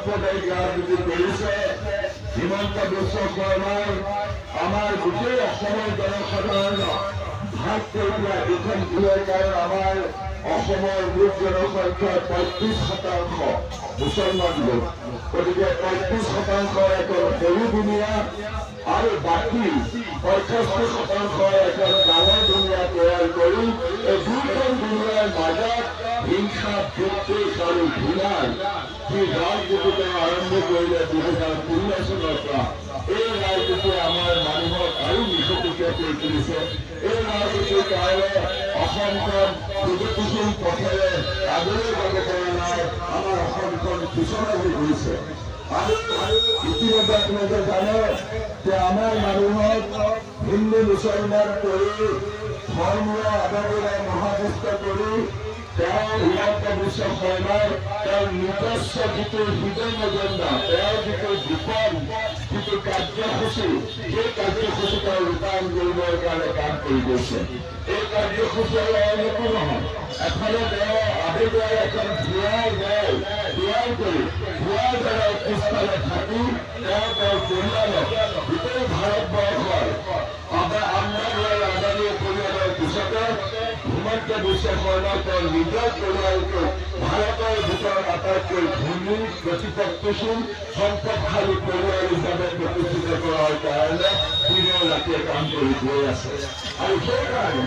সাম্প্ৰদায়িক ৰাজনীতি কৰিছে। হিমন্ত বিশ্ব শৰ্মাই আমাৰ গোটেই অসমৰ জনসাধাৰণক ভাগ কৰি দিয়া দুখন দিনৰ কাৰণে আমাৰ অসমৰ মুঠ জনসংখ্যাৰ 35% মুছলমান লোক। গতিকে 35% এখন সৰু দুনিয়া আৰু বাকী 65% এখন ডাঙৰ দুনিয়া তৈয়াৰ কৰি এই দুখন দুনিয়াৰ মাজত হিংসা বিদ্বেষ আৰু ঘৃণাৰ যি ৰাজনীতি আৰম্ভ কৰিলে 2013 চনৰ পৰা, এই ৰাজনীতিয়ে আমাৰ মানুহক আৰু নিশকতীয়া কৰি তুলিছে। এই ৰাজনীতিৰ কাৰণে অসমখন প্ৰগতিশীল পথেৰে আগলৈ যাব পৰা নাই। আমাৰ অসমখন পিছলৈ হৈ গৈছে। আৰু ইতিমধ্যে আপোনালোকে জানে যে আমাৰ মানুহক হিন্দু মুছলমান কৰি ধৰ্মীয় আদৰেৰে মহাবিষ্ট কৰি তেওঁ হিমন্ত বিশ্ব শৰ্মাই তেওঁৰ নিজস্ব যিটো হিডেন এজেণ্ডা, তেওঁৰ যিটো গোপন যিটো কাৰ্যসূচী, সেই কাৰ্যসূচী তেওঁ ৰূপায়ণ কৰিবৰ কাৰণে কাম কৰি গৈছে। এই কাৰ্যসূচী আৰু অইন একো নহয়। এফালে তেওঁ আবেগেৰে এখন ধোঁৱাৰ দল তৈয়াৰ কৰি ধোঁৱাৰ দলৰ পিছফালে থাকি তেওঁ তেওঁৰ পৰিয়ালক গোটেই ভাৰতবৰ্ষৰ আম্বানী আৰু আদানী পৰিয়ালৰ পিছতে হিমন্ত বিশ্ব শৰ্মা তেওঁৰ নিজৰ পৰিয়ালটোক ভাৰতৰ ভিতৰত আটাইতকৈ ধনী, প্ৰতিপত্তিশীল, সম্পদশালী পৰিয়াল হিচাপে প্ৰতিষ্ঠিত কৰাৰ কাৰণে দিনে ৰাতিয়ে কাম কৰি গৈ আছে। আৰু সেইকাৰণে